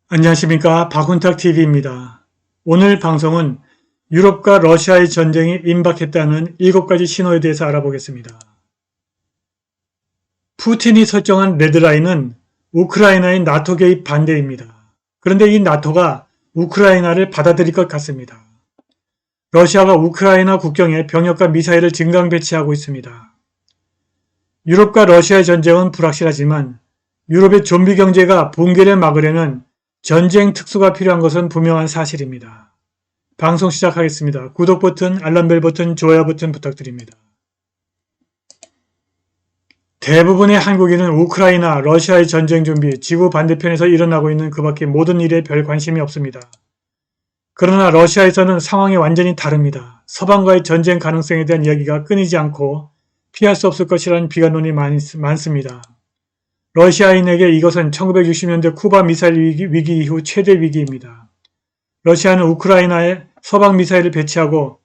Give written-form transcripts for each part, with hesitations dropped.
안녕하십니까, 박훈탁TV입니다. 오늘 방송은 유럽과 러시아의 전쟁이 임박했다는 7가지 신호에 대해서 알아보겠습니다. 푸틴이 설정한 레드라인은 우크라이나의 나토 개입 반대입니다. 그런데 이 나토가 우크라이나를 받아들일 것 같습니다. 러시아가 우크라이나 국경에 병력과 미사일을 증강 배치하고 있습니다. 유럽과 러시아의 전쟁은 불확실하지만 유럽의 좀비 경제가 붕괴를 막으려면 전쟁 특수가 필요한 것은 분명한 사실입니다. 방송 시작하겠습니다. 구독 버튼, 알람벨 버튼, 좋아요 버튼 부탁드립니다. 대부분의 한국인은 우크라이나, 러시아의 전쟁 준비, 지구 반대편에서 일어나고 있는 그 밖의 모든 일에 별 관심이 없습니다. 그러나 러시아에서는 상황이 완전히 다릅니다. 서방과의 전쟁 가능성에 대한 이야기가 끊이지 않고 피할 수 없을 것이라는 비관론이 많습니다. 러시아인에게 이것은 1960년대 쿠바 미사일 위기 이후 최대 위기입니다. 러시아는 우크라이나에 서방 미사일을 배치하고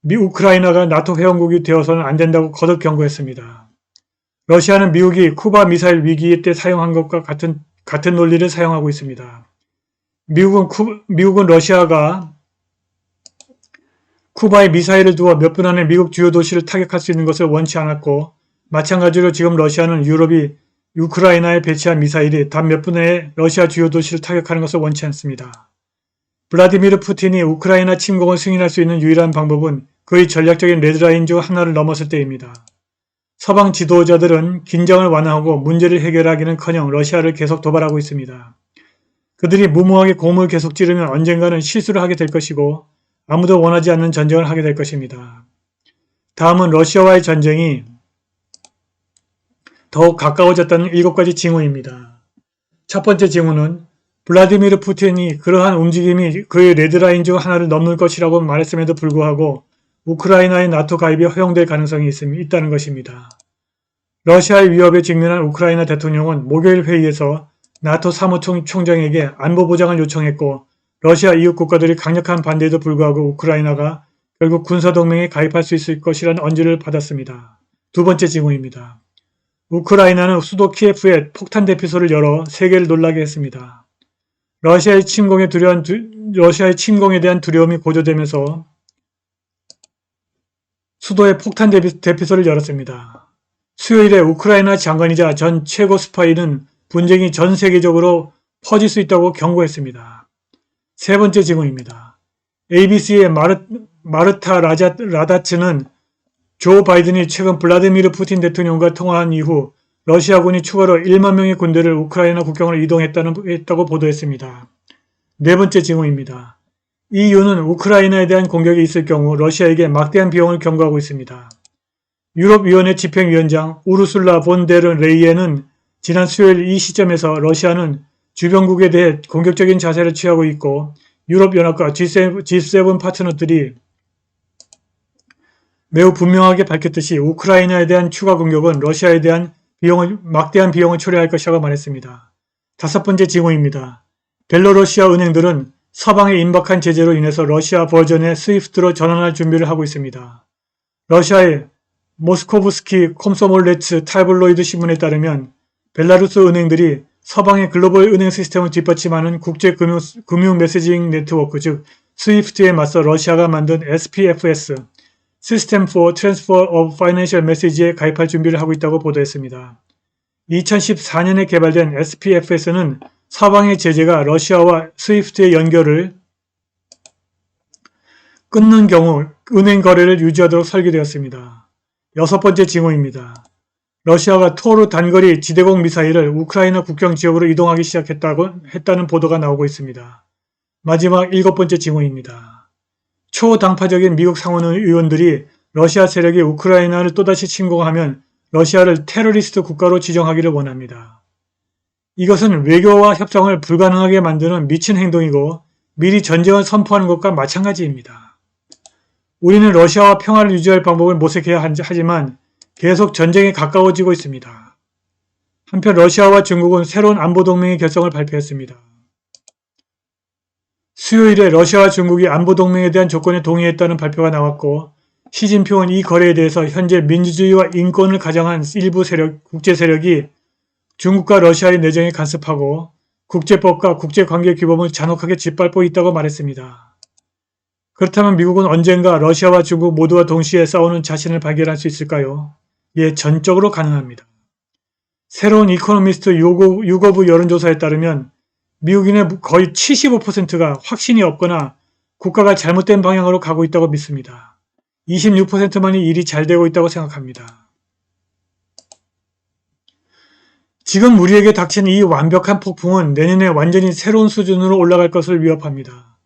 우크라이나가 나토 회원국이 되어서는 안 된다고 거듭 경고했습니다. 러시아는 미국이 쿠바 미사일 위기 때 사용한 것과 같은 논리를 사용하고 있습니다. 미국은 러시아가 쿠바에 미사일을 두어 몇 분 안에 미국 주요 도시를 타격할 수 있는 것을 원치 않았고, 마찬가지로 지금 러시아는 유럽이 우크라이나에 배치한 미사일이 단 몇 분 내에 러시아 주요 도시를 타격하는 것을 원치 않습니다. 블라디미르 푸틴이 우크라이나 침공을 승인할 수 있는 유일한 방법은 그의 전략적인 레드라인 중 하나를 넘었을 때입니다. 서방 지도자들은 긴장을 완화하고 문제를 해결하기는커녕 러시아를 계속 도발하고 있습니다. 그들이 무모하게 고음을 계속 지르면 언젠가는 실수를 하게 될 것이고 아무도 원하지 않는 전쟁을 하게 될 것입니다. 다음은 러시아와의 전쟁이 더욱 가까워졌다는 7가지 징후입니다. 첫 번째 징후는 블라디미르 푸틴이 그러한 움직임이 그의 레드라인 중 하나를 넘을 것이라고 말했음에도 불구하고 우크라이나의 나토 가입이 허용될 가능성이 있다는 것입니다. 러시아의 위협에 직면한 우크라이나 대통령은 목요일 회의에서 나토 사무총장에게 안보 보장을 요청했고, 러시아 이웃 국가들이 강력한 반대에도 불구하고 우크라이나가 결국 군사동맹에 가입할 수 있을 것이라는 언지를 받았습니다. 두 번째 징후입니다. 우크라이나는 수도 키예프에 폭탄 대피소를 열어 세계를 놀라게 했습니다. 러시아의 침공에 대한 두려움이 고조되면서 수도에 폭탄 대피소를 열었습니다. 수요일에 우크라이나 장관이자 전 최고 스파이는 분쟁이 전 세계적으로 퍼질 수 있다고 경고했습니다. 세 번째 징후입니다. ABC의 마르타 라다츠는 조 바이든이 최근 블라디미르 푸틴 대통령과 통화한 이후 러시아군이 추가로 1만 명의 군대를 우크라이나 국경을 이동했다고 보도했습니다. 네 번째 징후입니다. EU는 우크라이나에 대한 공격이 있을 경우 러시아에게 막대한 비용을 경고하고 있습니다. 유럽위원회 집행위원장 우르술라 본 데르 레이엔은 지난 수요일 이 시점에서 러시아는 주변국에 대해 공격적인 자세를 취하고 있고 유럽연합과 G7 파트너들이 매우 분명하게 밝혔듯이 우크라이나에 대한 추가 공격은 러시아에 대한 막대한 비용을 초래할 것이라고 말했습니다. 다섯 번째 징후입니다. 벨로러시아 은행들은 서방의 임박한 제재로 인해서 러시아 버전의 스위프트로 전환할 준비를 하고 있습니다. 러시아의 모스코브스키 콤소몰레츠 타블로이드 신문에 따르면 벨라루스 은행들이 서방의 글로벌 은행 시스템을 뒷받침하는 국제 금융 메시징 네트워크 즉 스위프트에 맞서 러시아가 만든 SPFS System for Transfer of Financial Message에 가입할 준비를 하고 있다고 보도했습니다. 2014년에 개발된 SPFS는 서방의 제재가 러시아와 스위프트의 연결을 끊는 경우 은행 거래를 유지하도록 설계되었습니다. 여섯 번째 징후입니다. 러시아가 토르 단거리 지대공 미사일을 우크라이나 국경 지역으로 이동하기 했다는 보도가 나오고 있습니다. 마지막 7번째 징후입니다. 초당파적인 미국 상원 의원들이 러시아 세력이 우크라이나를 또다시 침공하면 러시아를 테러리스트 국가로 지정하기를 원합니다. 이것은 외교와 협상을 불가능하게 만드는 미친 행동이고 미리 전쟁을 선포하는 것과 마찬가지입니다. 우리는 러시아와 평화를 유지할 방법을 모색해야 하지만 계속 전쟁에 가까워지고 있습니다. 한편 러시아와 중국은 새로운 안보동맹의 결성을 발표했습니다. 수요일에 러시아와 중국이 안보동맹에 대한 조건에 동의했다는 발표가 나왔고 시진핑은 이 거래에 대해서 현재 민주주의와 인권을 가장한 일부 국제 세력이 중국과 러시아의 내정에 간섭하고 국제법과 국제관계규범을 잔혹하게 짓밟고 있다고 말했습니다. 그렇다면 미국은 언젠가 러시아와 중국 모두와 동시에 싸우는 자신을 발견할 수 있을까요? 예, 전적으로 가능합니다. 새로운 이코노미스트 유거부 여론조사에 따르면 미국인의 거의 75%가 확신이 없거나 국가가 잘못된 방향으로 가고 있다고 믿습니다. 26%만이 일이 잘 되고 있다고 생각합니다. 지금 우리에게 닥친 이 완벽한 폭풍은 내년에 완전히 새로운 수준으로 올라갈 것을 위협합니다.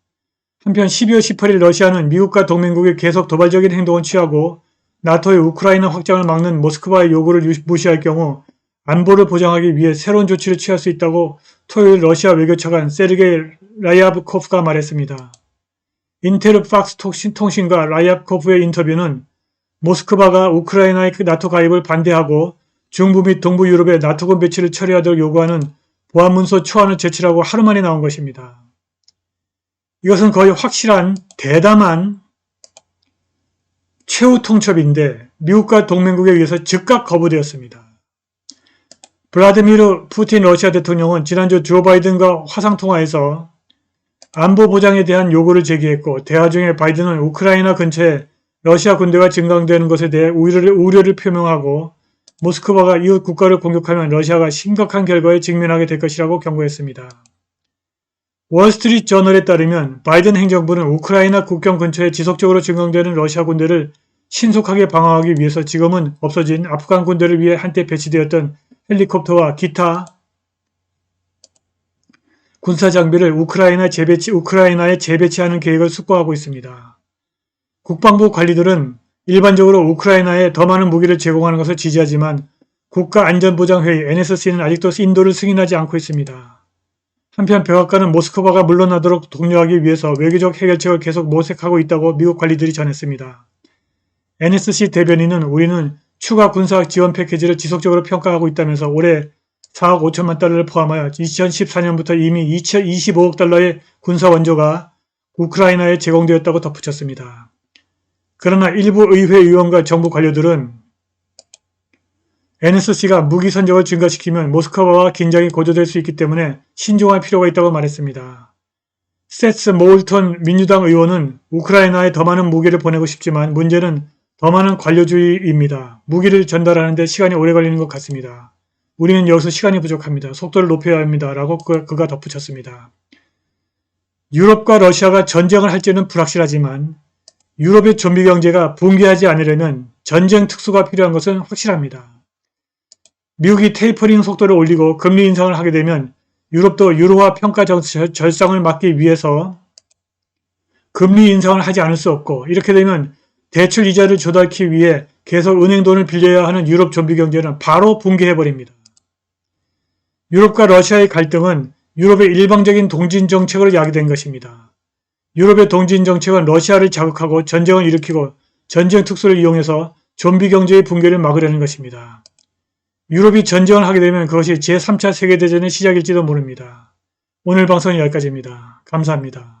한편 12월 18일 러시아는 미국과 동맹국이 계속 도발적인 행동을 취하고 나토의 우크라이나 확장을 막는 모스크바의 요구를 무시할 경우 안보를 보장하기 위해 새로운 조치를 취할 수 있다고 토요일 러시아 외교차관 세르게이 라이아브코프가 말했습니다. 인테르팍스 통신과 라이아브코프의 인터뷰는 모스크바가 우크라이나의 나토 가입을 반대하고 중부 및 동부 유럽의 나토군 배치를 처리하도록 요구하는 보안문서 초안을 제출하고 하루 만에 나온 것입니다. 이것은 거의 확실한 대담한 최후 통첩인데 미국과 동맹국에 의해서 즉각 거부되었습니다. 블라디미르 푸틴 러시아 대통령은 지난주 조 바이든과 화상통화에서 안보 보장에 대한 요구를 제기했고 대화 중에 바이든은 우크라이나 근처에 러시아 군대가 증강되는 것에 대해 우려를 표명하고 모스크바가 이웃 국가를 공격하면 러시아가 심각한 결과에 직면하게 될 것이라고 경고했습니다. 월스트리트 저널에 따르면 바이든 행정부는 우크라이나 국경 근처에 지속적으로 증강되는 러시아 군대를 신속하게 방어하기 위해서 지금은 없어진 아프간 군대를 위해 한때 배치되었던 헬리콥터와 기타 군사장비를 우크라이나에 재배치하는 계획을 숙고하고 있습니다. 국방부 관리들은 일반적으로 우크라이나에 더 많은 무기를 제공하는 것을 지지하지만 국가안전보장회의 NSC는 아직도 인도를 승인하지 않고 있습니다. 한편 백악관은 모스크바가 물러나도록 독려하기 위해서 외교적 해결책을 계속 모색하고 있다고 미국 관리들이 전했습니다. NSC 대변인은 우리는 추가 군사 지원 패키지를 지속적으로 평가하고 있다면서 올해 4억 5천만 달러를 포함하여 2014년부터 이미 25억 달러의 군사 원조가 우크라이나에 제공되었다고 덧붙였습니다. 그러나 일부 의회 의원과 정부 관료들은 NSC가 무기 선적을 증가시키면 모스크바와 긴장이 고조될 수 있기 때문에 신중할 필요가 있다고 말했습니다. 세스 모울턴 민주당 의원은 우크라이나에 더 많은 무기를 보내고 싶지만 문제는 더 많은 관료주의입니다. 무기를 전달하는 데 시간이 오래 걸리는 것 같습니다. 우리는 여기서 시간이 부족합니다. 속도를 높여야 합니다. 라고 그가 덧붙였습니다. 유럽과 러시아가 전쟁을 할지는 불확실하지만 유럽의 좀비 경제가 붕괴하지 않으려면 전쟁 특수가 필요한 것은 확실합니다. 미국이 테이퍼링 속도를 올리고 금리 인상을 하게 되면 유럽도 유로화 평가 절상을 막기 위해서 금리 인상을 하지 않을 수 없고 이렇게 되면 대출 이자를 조달하기 위해 계속 은행 돈을 빌려야 하는 유럽 좀비 경제는 바로 붕괴해버립니다. 유럽과 러시아의 갈등은 유럽의 일방적인 동진 정책으로 야기된 것입니다. 유럽의 동진 정책은 러시아를 자극하고 전쟁을 일으키고 전쟁 특수를 이용해서 좀비 경제의 붕괴를 막으려는 것입니다. 유럽이 전쟁을 하게 되면 그것이 제3차 세계대전의 시작일지도 모릅니다. 오늘 방송은 여기까지입니다. 감사합니다.